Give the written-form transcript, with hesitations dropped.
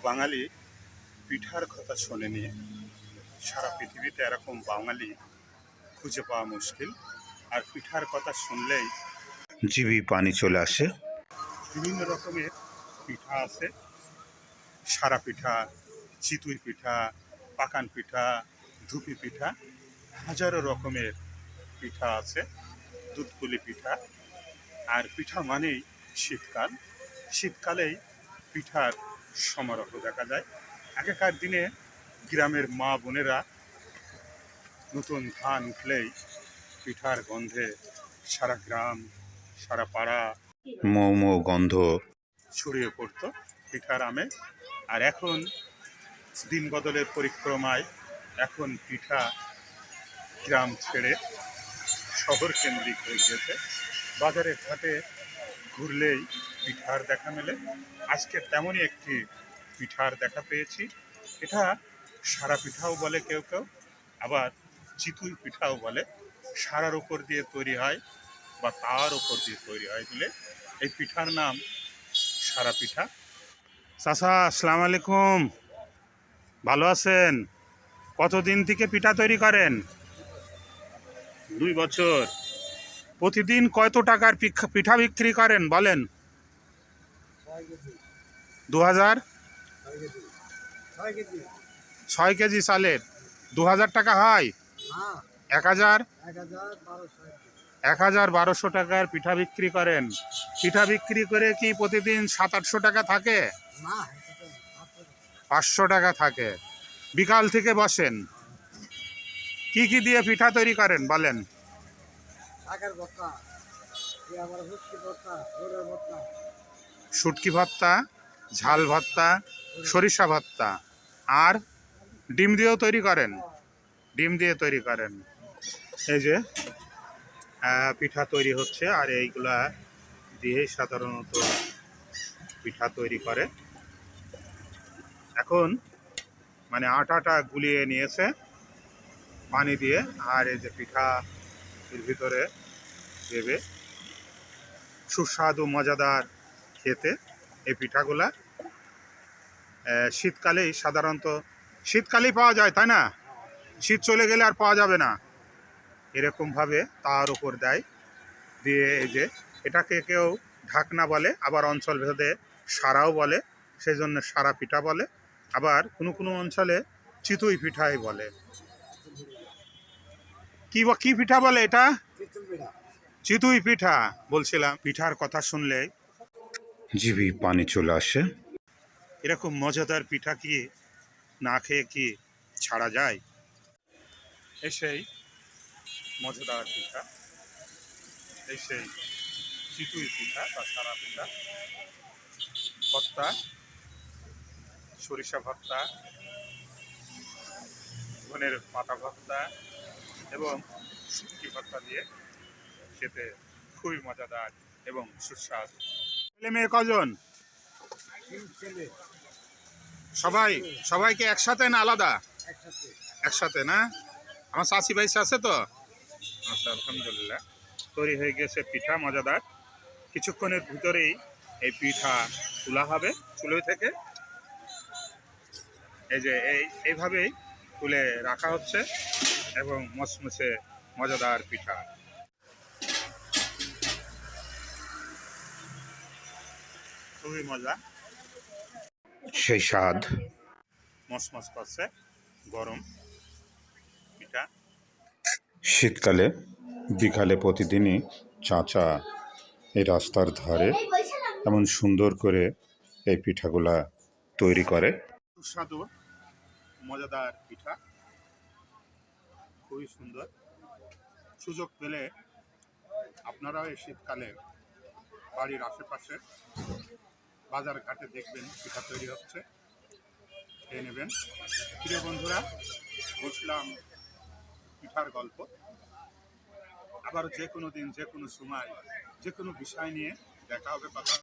বাঙালি পিঠার কথা শোনেনি। সারা পৃথিবীতে এরকম বাঙালি খুঁজে পাওয়া মুশকিল। আর পিঠার কথা শুনলেই জিভে পানি চলে আসে। বিভিন্ন রকমের পিঠা আছে। সারা পিঠা, চিতই পিঠা, পাকান পিঠা, ধুপি পিঠা, হাজারো রকমের পিঠা আছে। দুধপুলি পিঠা। আর পিঠা মানেই শীতকাল। শীতকালেই পিঠার সমারোহ দেখা যায়। আগেকার দিনে গ্রামের মা বোনেরা নতুন ধান উঠলেই পিঠার গন্ধে সারা গ্রাম, সারা পাড়া মৌ মৌ গন্ধ ছড়িয়ে পড়ত পিঠার আমে। আর এখন দিন বদলের পরিক্রমায় এখন পিঠা গ্রাম ছেড়ে শহর কেন্দ্রিক হয়ে গিয়েছে। বাজারে ঘাটে ঘুরলেই পিঠার দেখা মেলে। আজকে তেমনই একটি পিঠার দেখা পেয়েছি। এটা সারা পিঠাও বলে কেউ কেউ, আবার চিতই পিঠাও বলে। সারার উপর দিয়ে তৈরি হয় বা তার উপর দিয়ে তৈরি হয় বলে এই পিঠার নাম সারা পিঠা। চাচা, আসসালামু আলাইকুম। ভালো আছেন? কতদিন থেকে পিঠা তৈরি করেন? 2 বছর। প্রতিদিন কত টাকার পিঠা বিক্রি করেন বলেন? 2000? 6 কেজি চালের 2000 টাকা হয়? 1000? 1200 টাকার পিঠা বিক্রি করেন। পিঠা বিক্রি করে কি প্রতিদিন 700-800 টাকা থাকে? 500 টাকা থাকে। বিকাল থেকে বসেন। কি কি দিয়ে পিঠা তৈরি করেন বলেন? শুটকি ভর্তা, ঝাল ভর্তা, সরিষা ভর্তা, আর ডিম দিয়েও তৈরি করেন। ডিম দিয়ে তৈরি করেন। এই যে পিঠা তৈরি হচ্ছে, আর এইগুলা দিয়ে সাধারণত পিঠা তৈরি করে। এখন মানে আটাটা গুলিয়ে নিয়েছে পানি দিয়ে, আর এই যে পিঠা এর ভিতরে দেবে। সুস্বাদু মজাদার খেতে এই পিঠাগুলা। শীতকালেই সাধারণত শীতকালেই পাওয়া যায়, তাই না? শীত চলে গেলে আর পাওয়া যাবে না। এরকমভাবে তার উপর দেয় দিয়ে, এই যে এটাকে কেউ ঢাকনা বলে, আবার অঞ্চল ভেদে সারাও বলে, সেই জন্য সারা পিঠা বলে। আবার কোনো কোনো অঞ্চলে চিতই পিঠাই বলে। কি পিঠা বলে এটা? চিতই পিঠা বলছিলাম। পিঠার কথা শুনলে জিভে পানি চলে আসে। এরকম মজাদার পিঠা কি না খেয়ে কি ছাড়া যায়? সেই মজাদার পিঠা, সেই চিতই পিঠা বা সারা পিঠা। ভর্তা, সরিষা ভর্তা, ধনের পাতা ভর্তা এবং শুটকি ভর্তা দিয়ে খেতে খুবই মজাদার এবং সুস্বাদু। ছেলে মেয়ে কজন? সবাইকে একসাথে না আলাদা? একসাথে না? আমার চাচি ভাই আছে তো? আচ্ছা, আলহামদুলিল্লাহ। তৈরি হয়ে গেছে পিঠা মজাদার। কিছুক্ষণের ভিতরেই এই পিঠা তোলা হবে চুলো থেকে। এই যে এইভাবেই তুলে রাখা হচ্ছে এবং মচমচে মজাদার পিঠা। খুবই মজা, সেই স্বাদ। মচমচ করছে গরম পিঠা। শীতকালে বিকালে প্রতিদিনই চাচা এই রাস্তার ধারে এমন সুন্দর করে এই পিঠাগুলা তৈরি করে। সুস্বাদু মজাদার পিঠা, খুবই সুন্দর। সুযোগ পেলে আপনারাও এই শীতকালে বাড়ির আশেপাশে বাজার ঘাটে দেখবেন পিঠা তৈরি হচ্ছে, খেয়ে নেবেন। প্রিয় বন্ধুরা, বলছিলাম পিঠার গল্প। আবার যে কোনো দিন, যে কোনো সময়, যে কোনো বিষয় নিয়ে দেখা হবে, কথা